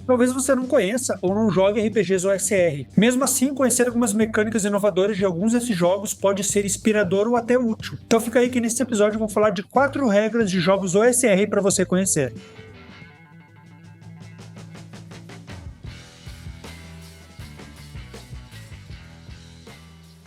talvez você não conheça ou não jogue RPGs OSR. Mesmo assim, conhecer algumas mecânicas inovadoras de alguns desses jogos pode ser inspirador ou até útil. Então fica aí que nesse episódio eu vou falar de 4 regras de jogos OSR para você conhecer.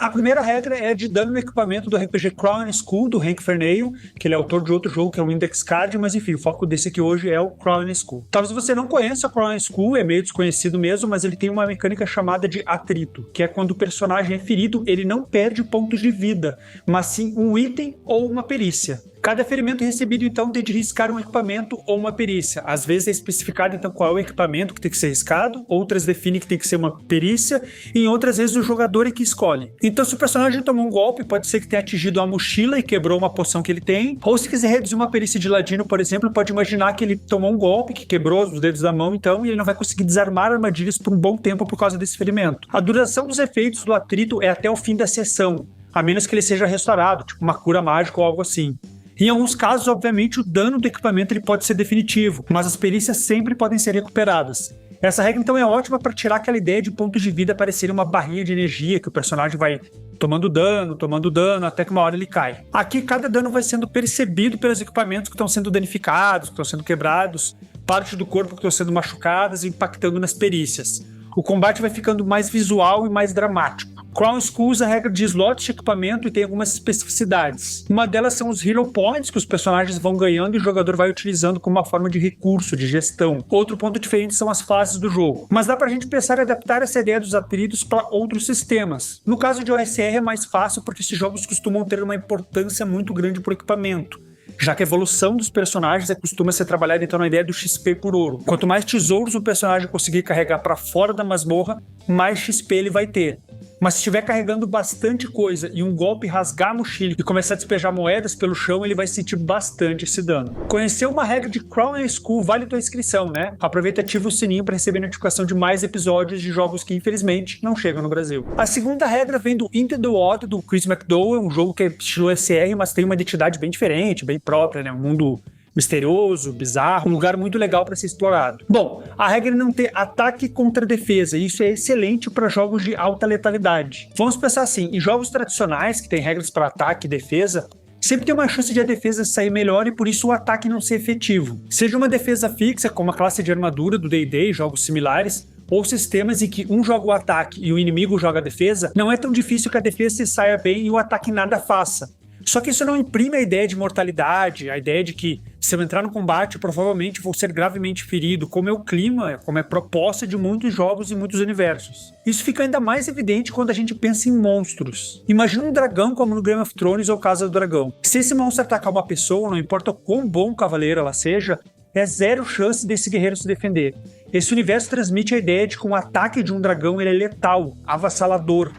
A primeira regra é de dano no equipamento do RPG Crown & School, do Hank Fernando, que ele é autor de outro jogo que é o Index Card, mas enfim, o foco desse aqui hoje é o Crown & School. Talvez você não conheça o Crown & School, é meio desconhecido mesmo, mas ele tem uma mecânica chamada de atrito, que é quando o personagem é ferido, ele não perde pontos de vida, mas sim um item ou uma perícia. Cada ferimento recebido, então, tem de riscar um equipamento ou uma perícia. Às vezes é especificado, então, qual é o equipamento que tem que ser riscado, outras definem que tem que ser uma perícia, e em outras vezes o jogador é que escolhe. Então, se o personagem tomou um golpe, pode ser que tenha atingido uma mochila e quebrou uma poção que ele tem, ou se quiser reduzir uma perícia de ladino, por exemplo, pode imaginar que ele tomou um golpe, que quebrou os dedos da mão, então, e ele não vai conseguir desarmar armadilhas por um bom tempo por causa desse ferimento. A duração dos efeitos do atrito é até o fim da sessão, a menos que ele seja restaurado, tipo uma cura mágica ou algo assim. Em alguns casos, obviamente, o dano do equipamento ele pode ser definitivo, mas as perícias sempre podem ser recuperadas. Essa regra, então, é ótima para tirar aquela ideia de pontos de vida parecerem uma barrinha de energia, que o personagem vai tomando dano, até que uma hora ele cai. Aqui, cada dano vai sendo percebido pelos equipamentos que estão sendo danificados, que estão sendo quebrados, partes do corpo que estão sendo machucadas e impactando nas perícias. O combate vai ficando mais visual e mais dramático. Crown School usa a regra de slots de equipamento e tem algumas especificidades. Uma delas são os Hero Points, que os personagens vão ganhando e o jogador vai utilizando como uma forma de recurso, de gestão. Outro ponto diferente são as fases do jogo. Mas dá pra gente pensar em adaptar essa ideia dos atritos para outros sistemas. No caso de OSR é mais fácil porque esses jogos costumam ter uma importância muito grande para o equipamento, já que a evolução dos personagens costuma ser trabalhada então na ideia do XP por ouro. Quanto mais tesouros o personagem conseguir carregar para fora da masmorra, mais XP ele vai ter. Mas se estiver carregando bastante coisa e um golpe rasgar a mochila e começar a despejar moedas pelo chão, ele vai sentir bastante esse dano. Conhecer uma regra de Crown & School vale tua inscrição, né? Aproveita e ativa o sininho para receber notificação de mais episódios de jogos que infelizmente não chegam no Brasil. A segunda regra vem do Into the Wild, do Chris McDowell, um jogo que é estilo SR, mas tem uma identidade bem diferente, bem própria, né? Um mundo misterioso, bizarro, um lugar muito legal para ser explorado. Bom, a regra é não ter ataque contra defesa, e isso é excelente para jogos de alta letalidade. Vamos pensar assim, em jogos tradicionais que tem regras para ataque e defesa, sempre tem uma chance de a defesa sair melhor e por isso o ataque não ser efetivo. Seja uma defesa fixa, como a classe de armadura do D&D e jogos similares, ou sistemas em que um joga o ataque e o inimigo joga a defesa, não é tão difícil que a defesa se saia bem e o ataque nada faça. Só que isso não imprime a ideia de mortalidade, a ideia de que se eu entrar no combate eu provavelmente vou ser gravemente ferido, como é o clima, como é a proposta de muitos jogos e muitos universos. Isso fica ainda mais evidente quando a gente pensa em monstros. Imagina um dragão como no Game of Thrones ou Casa do Dragão. Se esse monstro atacar uma pessoa, não importa o quão bom cavaleiro ela seja, é zero chance desse guerreiro se defender. Esse universo transmite a ideia de que um ataque de um dragão ele é letal, avassalador.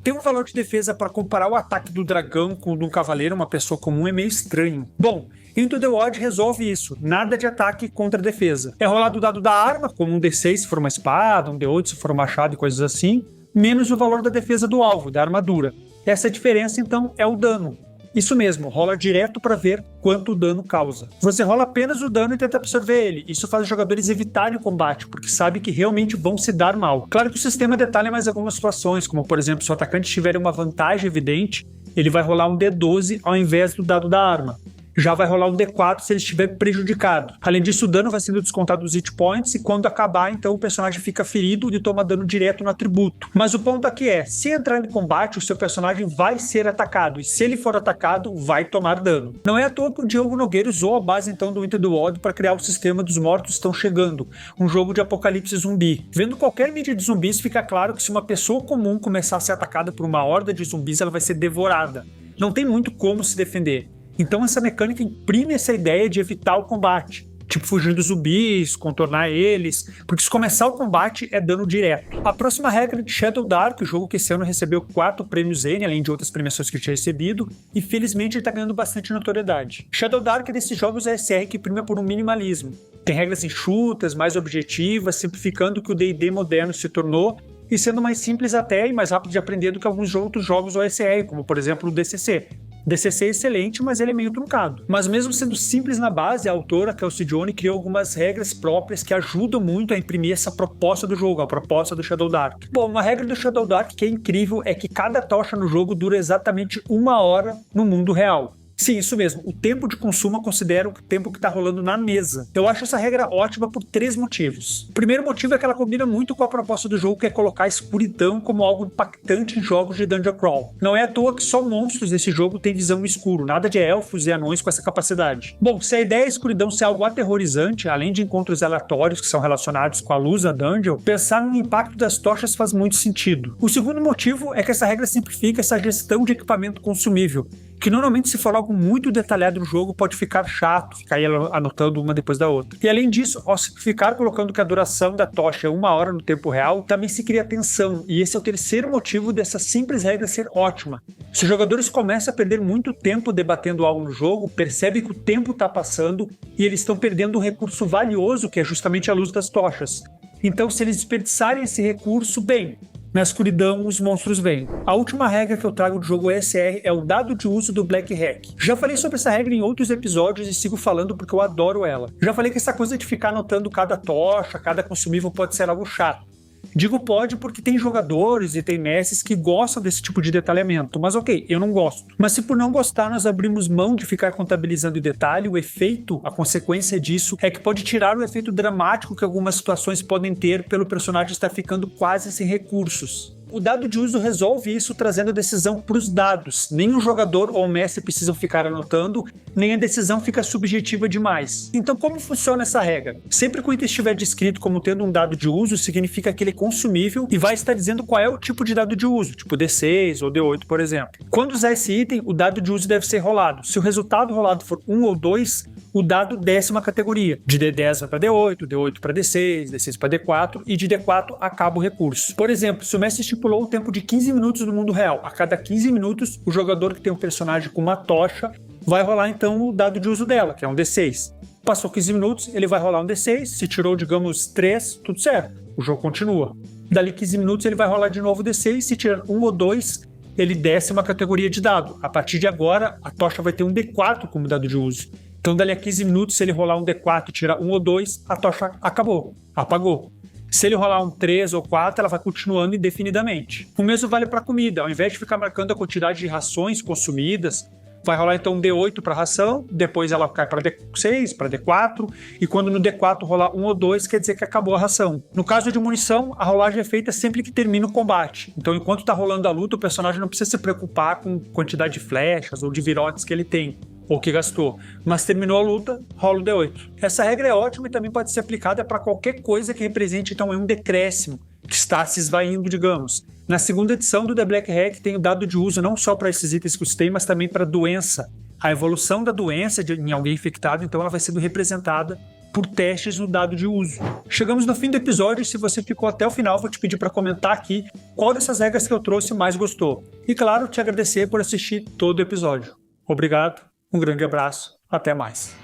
Ter um valor de defesa para comparar o ataque do dragão com o de um cavaleiro, uma pessoa comum, é meio estranho. Bom, Into the Wild resolve isso, nada de ataque contra defesa. É rolado o dado da arma, como um D6 se for uma espada, um D8 se for um machado e coisas assim, menos o valor da defesa do alvo, da armadura. Essa diferença, então, é o dano. Isso mesmo, rola direto para ver quanto dano causa. Você rola apenas o dano e tenta absorver ele. Isso faz os jogadores evitarem o combate, porque sabe que realmente vão se dar mal. Claro que o sistema detalha mais algumas situações, como por exemplo, se o atacante tiver uma vantagem evidente, ele vai rolar um D12 ao invés do dado da arma. Já vai rolar um D4 se ele estiver prejudicado. Além disso, o dano vai sendo descontado dos hit points e quando acabar, então o personagem fica ferido e toma dano direto no atributo. Mas o ponto aqui é, se entrar em combate, o seu personagem vai ser atacado e se ele for atacado, vai tomar dano. Não é à toa que o Diogo Nogueira usou a base então do Into the Wild para criar o sistema dos mortos estão chegando, um jogo de apocalipse zumbi. Vendo qualquer mídia de zumbis, fica claro que se uma pessoa comum começar a ser atacada por uma horda de zumbis, ela vai ser devorada. Não tem muito como se defender. Então essa mecânica imprime essa ideia de evitar o combate, tipo fugir dos zumbis, contornar eles, porque se começar o combate é dano direto. A próxima regra é de Shadow Dark, o jogo que esse ano recebeu 4 prêmios N, além de outras premiações que ele tinha recebido, e felizmente ele está ganhando bastante notoriedade. Shadow Dark é desses jogos SR que prima por um minimalismo. Tem regras enxutas, mais objetivas, simplificando o que o D&D moderno se tornou, e sendo mais simples até e mais rápido de aprender do que alguns outros jogos OSR, como por exemplo o DCC. DCC é excelente, mas ele é meio truncado. Mas mesmo sendo simples na base, a autora, Kelsey Jones, criou algumas regras próprias que ajudam muito a imprimir essa proposta do jogo, a proposta do Shadow Dark. Bom, uma regra do Shadow Dark que é incrível é que cada tocha no jogo dura exatamente 1 hora no mundo real. Sim, isso mesmo. O tempo de consumo eu considero o tempo que está rolando na mesa. Eu acho essa regra ótima por 3 motivos. O primeiro motivo é que ela combina muito com a proposta do jogo, que é colocar a escuridão como algo impactante em jogos de Dungeon Crawl. Não é à toa que só monstros desse jogo têm visão no escuro, nada de elfos e anões com essa capacidade. Bom, se a ideia é a escuridão ser algo aterrorizante, além de encontros aleatórios que são relacionados com a luz da dungeon, pensar no impacto das tochas faz muito sentido. O segundo motivo é que essa regra simplifica essa gestão de equipamento consumível, que normalmente se for algo muito detalhado no jogo pode ficar chato, ficar aí anotando uma depois da outra. E além disso, ao simplificar colocando que a duração da tocha é 1 hora no tempo real, também se cria tensão, e esse é o terceiro motivo dessa simples regra ser ótima. Se os jogadores começam a perder muito tempo debatendo algo no jogo, percebem que o tempo está passando e eles estão perdendo um recurso valioso, que é justamente a luz das tochas. Então, se eles desperdiçarem esse recurso, bem, na escuridão, os monstros vêm. A última regra que eu trago do jogo ESR é o dado de uso do Black Hack. Já falei sobre essa regra em outros episódios e sigo falando porque eu adoro ela. Já falei que essa coisa de ficar anotando cada tocha, cada consumível pode ser algo chato. Digo pode porque tem jogadores e tem mestres que gostam desse tipo de detalhamento, mas ok, eu não gosto. Mas se por não gostar nós abrimos mão de ficar contabilizando em detalhe, o efeito, a consequência disso é que pode tirar o efeito dramático que algumas situações podem ter pelo personagem estar ficando quase sem recursos. O dado de uso resolve isso trazendo a decisão para os dados. Nem o jogador ou o mestre precisam ficar anotando, nem a decisão fica subjetiva demais. Então como funciona essa regra? Sempre que o item estiver descrito como tendo um dado de uso, significa que ele é consumível e vai estar dizendo qual é o tipo de dado de uso, tipo D6 ou D8, por exemplo. Quando usar esse item, o dado de uso deve ser rolado. Se o resultado rolado for 1 ou 2, o dado desce uma categoria. De D10 vai para D8, D8 para D6, D6 para D4 e de D4 acaba o recurso. Por exemplo, se o mestre estipulou o tempo de 15 minutos no mundo real, a cada 15 minutos o jogador que tem um personagem com uma tocha vai rolar então o dado de uso dela, que é um D6. Passou 15 minutos, ele vai rolar um D6, se tirou, digamos, 3, tudo certo, o jogo continua. Dali 15 minutos ele vai rolar de novo o D6, se tirar 1 ou 2, ele desce uma categoria de dado. A partir de agora, a tocha vai ter um D4 como dado de uso. Então, dali a 15 minutos, se ele rolar um D4 e tirar 1 ou 2, a tocha acabou, apagou. Se ele rolar um 3 ou 4, ela vai continuando indefinidamente. O mesmo vale para comida. Ao invés de ficar marcando a quantidade de rações consumidas, vai rolar então um D8 para ração, depois ela cai para D6, para D4, e quando no D4 rolar 1 ou 2, quer dizer que acabou a ração. No caso de munição, a rolagem é feita sempre que termina o combate. Então, enquanto está rolando a luta, o personagem não precisa se preocupar com quantidade de flechas ou de virotes que ele tem, ou que gastou, mas terminou a luta, rola o D8. Essa regra é ótima e também pode ser aplicada para qualquer coisa que represente então um decréscimo, que está se esvaindo, digamos. Na segunda edição do The Black Hack tem o dado de uso não só para esses itens que eu citei, mas também para doença. A evolução da doença em alguém infectado, então ela vai sendo representada por testes no dado de uso. Chegamos no fim do episódio e se você ficou até o final, vou te pedir para comentar aqui qual dessas regras que eu trouxe mais gostou. E claro, te agradecer por assistir todo o episódio. Obrigado. Um grande abraço, até mais.